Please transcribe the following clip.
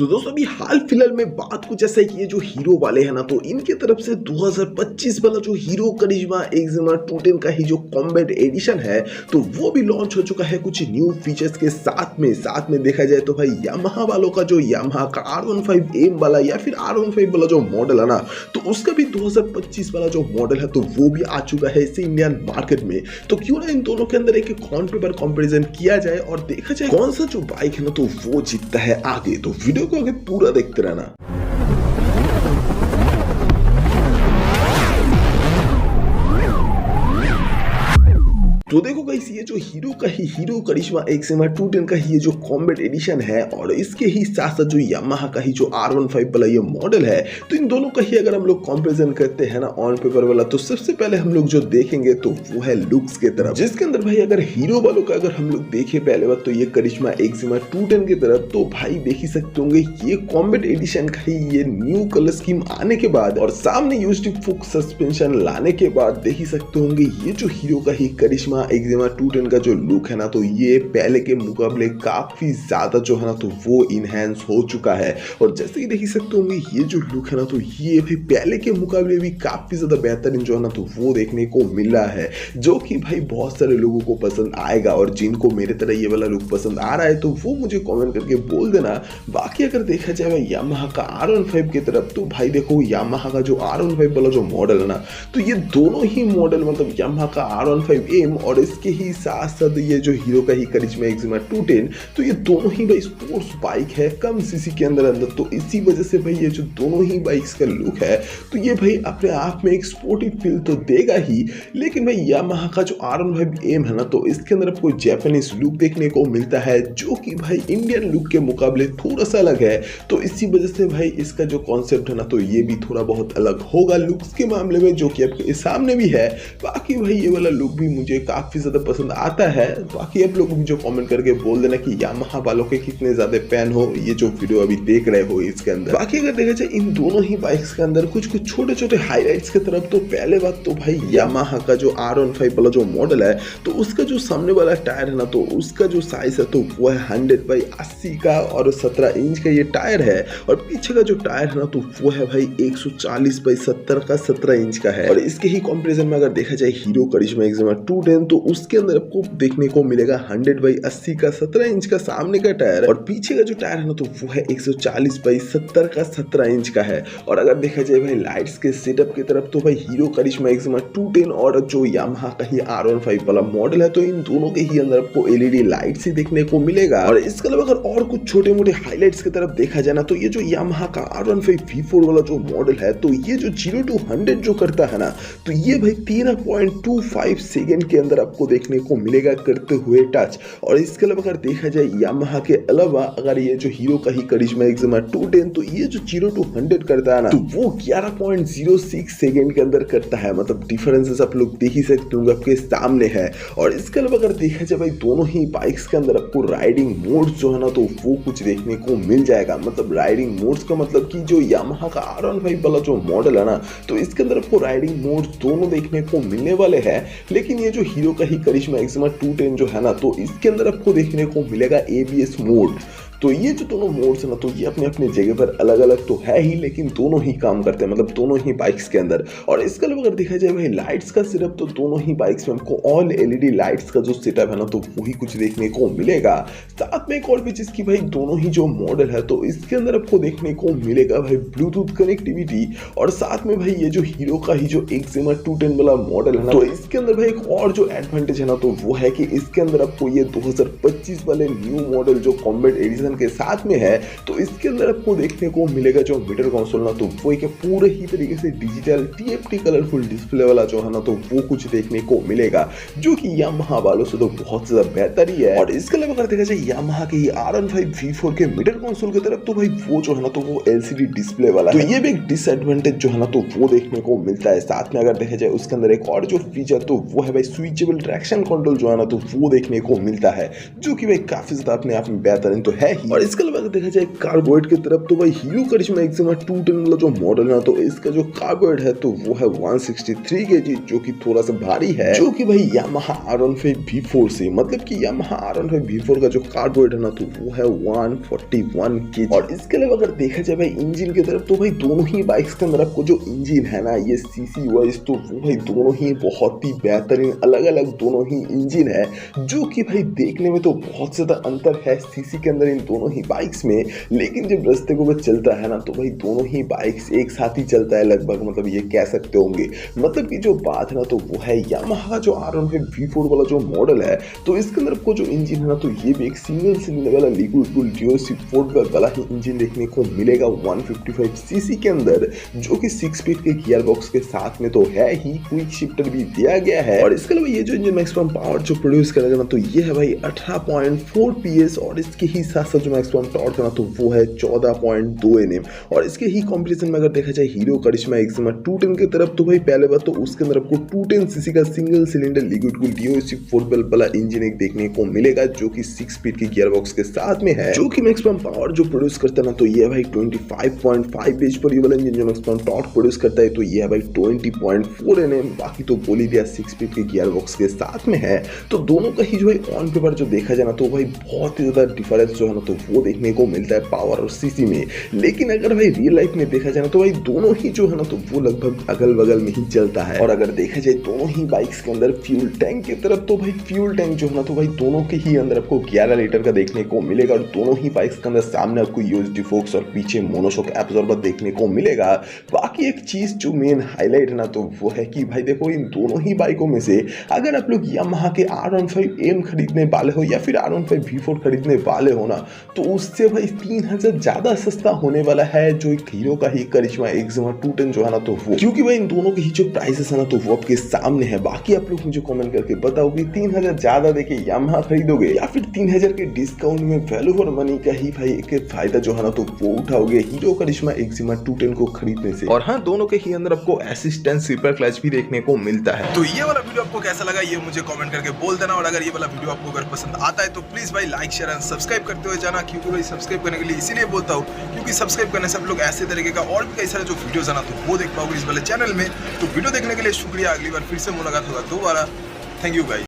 तो दोस्तों अभी हाल फिलहाल में बात कुछ ऐसा है कि ये जो हीरो वाले हैं ना तो इनके तरफ से 2025 वाला जो हीरो करिश्मा एक्जिमा 210 का ही जो कॉम्बैट एडिशन है तो वो भी लॉन्च हो चुका है कुछ न्यू फीचर्स के साथ में देखा जाए तो भाई यामाहा वालों का जो यामाहा का R15M वाला या फिर R15 वाला जो मॉडल है ना तो उसका भी 2025 वाला जो मॉडल है तो वो भी आ चुका है इसे इंडियन मार्केट में। तो क्यों ना इन दोनों के अंदर एक ऑन पेपर कंपैरिजन किया जाए और देखा जाए कौन सा जो बाइक है ना तो वो जीतता है आगे। तो वीडियो को आगे पूरा देखते रहना। तो देखो गाइस ये जो हीरो करिश्मा एक्जिमा 210 का ही ये जो कॉम्बैट एडिशन है और इसके ही साथ साथ जो यामाहा का ही जो R15 वाला ये मॉडल है तो इन दोनों का ही अगर हम लोग कंपैरिजन करते हैं ना ऑन पेपर वाला तो सबसे पहले हम लोग जो देखेंगे तो वो है लुक्स के तरफ, जिसके अंदर भाई अगर हीरो वालों का अगर हम लोग देखें पहले बात तो ये करिश्मा एक्जिमा 210 की तरफ तो भाई देख ही सकते होंगे ये कॉम्बैट एडिशन का ही ये न्यू कलर स्कीम आने के बाद और सामने यूएसडी फुक सस्पेंशन लाने के बाद देख ही सकते होंगे ये जो हीरो का ही करिश्मा एक्जिमा 210 का जो लुक है ना तो ये पहले के मुकाबले काफी ज्यादा जो है ना तो वो इनहेंस हो चुका है। और जैसे कि देख ही सकते होंगे ये जो लुक है ना तो ये भाई पहले के मुकाबले भी काफी ज्यादा बेहतरीन जो है ना तो वो देखने को मिल रहा है, जो कि भाई बहुत सारे लोगों को पसंद आएगा। और जिनको मेरे तरह ये वाला लुक पसंद आ रहा है तो वो मुझे कॉमेंट करके बोल देना। बाकी अगर देखा जाए भाई यामाहा का R15 की तरफ तो भाई देखो यामाहा का जो R15 वाला जो मॉडल है ना तो ये दोनों ही मॉडल मतलब यामाहा का R15M और इसके ही साथ साथ ये जो हीरो का ही करिश्मा एक्जिमा 210 तो ये दोनों ही भाई स्पोर्ट्स बाइक है कम सीसी के अंदर तो इसी वजह से भाई ये जो दोनों ही बाइक्स का लुक है तो ये भाई अपने आप में एक स्पोर्टी फील तो देगा ही। लेकिन भाई यामाहा का जो R15M है ना तो इसके अंदर आपको जापानीज लुक देखने को मिलता है जो कि भाई इंडियन लुक के मुकाबले थोड़ा सा अलग है। तो इसी वजह से भाई इसका जो कॉन्सेप्ट है ना तो ये भी थोड़ा बहुत अलग होगा लुक्स के मामले में, जो कि आपके सामने भी है। बाकी भाई ये वाला लुक भी मुझे काफी ज्यादा पसंद आता है। बाकी आप लोग मुझे कमेंट करके बोल देना कि यामाहा वालों के कितने ज्यादा फैन हो ये जो वीडियो अभी देख रहे हो इसके अंदर। बाकी अगर देखा जाए इन दोनों ही बाइक्स के अंदर कुछ छोटे छोटे हाईलाइट्स की तरफ तो पहले बात तो भाई यामाहा का जो R15 वाला जो मॉडल है तो उसका जो सामने वाला टायर है ना तो उसका जो साइज है तो वो है 100/80 का और 17 इंच का ये टायर है। और पीछे का जो टायर है ना तो वो है भाई 140/70 का 17 इंच का है। और इसके ही कंपैरिजन में अगर देखा जाए हीरो करिश्मा एक्जिमा 210 तो उसके अंदर आपको देखने को मिलेगा 100/80 का 17 इंच का सामने का टायर और पीछे का जो टायर है ना तो वो है 140/70 का 17 इंच का है। और अगर देखा जाए भाई लाइट्स के सेटअप की तरफ तो भाई हीरो करिश्मा एक्जिमा 210 और जो यामाहा का ही R15 वाला मॉडल है तो इन दोनों के ही अंदर आपको एलईडी लाइट्स ही देखने को मिलेगा। और इसके अलावा अगर और कुछ छोटे मोटे हाईलाइट्स की तरफ देखा जाए ना तो ये जो यामाहा का R15 V4 वाला जो मॉडल है तो ये जो 0 to 100 जो करता है ना तो ये भाई 13.25 सेकेंड के अंदर आपको देखने को मिलेगा करते हुए टच। और इसके अलावा अगर देखा जाए यामाहा के अलावा अगर ये जो हीरो का ही करिश्मा एक्जिमा 210 तो ये जो 0 to 100 करता है ना तो वो 11.06 सेकेंड के अंदर करता है। मतलब डिफरेंसेस आप लोग देख ही सकते होंगे आपके सामने है। और इसके अलावा अगर देखा जाए भाई दोनों ही बाइक्स के अंदर आपको राइडिंग मोड्स जो है ना तो वो कुछ देखने को मिल जाएगा। मतलब राइडिंग मोड्स का मतलब कि जो यामाहा का R15 वाला जो मॉडल है ना तो इसके अंदर आपको राइडिंग मोड्स दोनों देखने को मिलने वाले हैं। लेकिन ये जो हीरो का ही करिश्मा एक्जिमा 210 जो है ना तो इसके अंदर आपको देखने को मिलेगा ABS मोड। तो ये जो दोनों मोड्स है ना तो ये अपने अपने जगह पर अलग अलग तो है ही लेकिन दोनों ही काम करते हैं मतलब दोनों ही बाइक्स के अंदर। और इसके अलावा अगर देखा जाए भाई लाइट्स का सिर्फ तो दोनों ही बाइक्स में हमको ऑल एलईडी लाइट्स का जो सेटअप है ना तो वही कुछ देखने को मिलेगा। साथ में एक और भी चीज की भाई दोनों ही जो मॉडल है तो इसके अंदर आपको देखने को मिलेगा भाई ब्लूटूथ कनेक्टिविटी। और साथ में भाई ये जो हीरो का ही जो एक्जिमा 210 वाला मॉडल है ना तो इसके अंदर भाई एक और जो एडवांटेज है ना तो वो है कि इसके अंदर आपको ये 2025 वाले न्यू मॉडल जो कॉम्बैट एडिशन के साथ में है तो इसके अंदर आपको देखने को मिलेगा जो मीटर कंसोल ना तो वो एक पूरे ही तरीके से डिजिटल TFT कलरफुल डिस्प्ले वाला जो है ना तो वो कुछ देखने को मिलेगा, जो कि यामाहा वालों से तो बहुत ज्यादा बेहतर ही है। और इसके अलावा अगर देखा जाए यामाहा के R15 V4 के मीटर कंसोल की तरफ तो भाई वो जो है ना तो वो LCD डिस्प्ले वाला है। तो ये भी एक डिसएडवांटेज जो है ना तो वो देखने को मिलता है। साथ में अगर देखा जाए उसके अंदर एक और जो फीचर तो वो है भाई स्विचेबल ट्रैक्शन कंट्रोल जो है ना तो वो देखने को मिलता है, जो कि भाई काफी ज्यादा अपने आप में बेहतरीन तो है ही। और इसके अलावा अगर देखा जाए कार्बोरेट की तरफ तो भाई हीरो करिश्मा एक्सिमा 210 वाला जो मॉडल है तो इसका जो कार्बोरेट है तो वो है 163 kg, जो कि थोड़ा सा भारी है, जो कि भाई यामाहा R15 V4 से, मतलब कि यामाहा R15 V4 का जो कार्बोरेट है ना तो वो है 141 kg। और इसके अलावा अगर देखा जाए भाई इंजन की तरफ तो भाई दोनों ही बाइक्स के अंदर आपको जो इंजन है ना ये सीसी वाइज तो वो भाई दोनों ही बहुत ही बेहतरीन अलग अलग दोनों ही इंजन है, जो कि भाई देखने में तो बहुत ज्यादा अंतर है सीसी के अंदर इन दोनों ही बाइक्स में, लेकिन जब रास्ते को चलता है ना तो भाई दोनों ही बाइक्स एक साथ ही चलता है लगभग, मतलब ये कह सकते होंगे। मतलब की जो बात है ना तो वो है यामाहा का जो R15 V4 वाला जो मॉडल है तो इसके अंदर आपको जो इंजन है ना तो ये भी एक सिंगल सिलेंडर वाला लिक्विड कूल्ड DOC 4 वाला ही इंजन देखने को मिलेगा 155 सीसी के अंदर, जो कि 6 स्पीड के गियर बॉक्स के साथ में तो है ही, क्विक शिफ्टर भी दिया गया है। और इसके अलावा ये जो इंजन मैक्सिमम पावर जो प्रोड्यूस करेगा ना तो ये है भाई 18.4 PS, और इसके ही साथ साथ जो मैक्सिमम टॉर्क है ना तो वो है 14.2 Nm। और इसके ही कॉम्पिटिशन में अगर देखा जाए हीरो करिश्मा एक्सिमा 210 की तरफ तो भाई पहले बात तो उसके अंदर आपको 210 सीसी का single cylinder liquid cooled DOC 4 वाला इंजन एक देखने को मिलेगा, जो कि 6 स्पीड के गियर बॉक्स के साथ में है, जो कि मैक्सिमम पावर जो प्रोड्यूस करता है ना तो ये भाई 25.5 HP पर ये वाला इंजन जो मैक्सिमम टॉर्क प्रोड्यूस करता है तो ये है भाई 20.4 Nm। बाकी तो बोल ही दिया 6 स्पीड के गियर बॉक्स के साथ में है, तो दोनों का ही जो है ऑन पेपर जो देखा जाए ना तो भाई बहुत ही ज्यादा डिफरेंस जो है ना तो वो देखने को मिलता है पावर और सीसी में। लेकिन अगर भाई रियल लाइफ में देखा जाए ना तो भाई दोनों ही जो है ना तो वो लगभग अगल बगल में ही चलता है। और अगर देखा जाए दोनों ही बाइक्स के अंदर फ्यूल टैंक की तरफ तो भाई फ्यूल टैंक जो है ना तो भाई दोनों के ही अंदर आपको 11 लीटर का देखने को मिलेगा, और दोनों ही बाइक्स के अंदर सामने आपको यूएसडी फोक्स और पीछे मोनोशॉक एब्जॉर्बर देखने को मिलेगा। बाकी एक चीज जो मेन हाईलाइट है ना तो वो है कि भाई देखो इन दोनों ही बाइकों में से अगर आप लोग यामाहा के R15M खरीदने वाले हो या फिर R15 V4 खरीदने वाले हो ना तो उससे भाई 3000 ज्यादा सस्ता होने वाला है जो एक हीरो का ही करिश्मा एक्सिमा 210 जो है ना तो वो, क्योंकि भाई इन दोनों के ही जो प्राइसेस है ना तो वो आपके सामने है। बाकी आप लोग मुझे कमेंट करके बताओ कि 3000 ज्यादा देके यामाहा खरीदोगे या फिर 3000 के डिस्काउंट में वैल्यू फॉर मनी का ही भाई एक फायदा जो है ना तो वो उठाओगे हीरो करिश्मा एक्सिमा 210 को खरीदने से। और हाँ, दोनों के ही अंदर आपको असिस्टेंट स्लीपर क्लच भी देखने को मिलता है। तो ये वाला वीडियो आपको कैसा लगा ये मुझे कमेंट करके बोल देना, और अगर ये वाला वीडियो आपको अगर पसंद आता है तो प्लीज भाई लाइक शेयर एंड सब्सक्राइब करते हुए जाना, क्योंकि भाई सब्सक्राइब करने के लिए इसीलिए बोलता हूँ क्योंकि सब्सक्राइब करने से आप लोग ऐसे तरीके का और भी कई सारे जो वीडियोस है ना तो वो देख पाओगे इस वाले चैनल में। तो वीडियो देखने के लिए शुक्रिया, अगली बार फिर से मुलाकात होगा दोबारा। Thank you guys.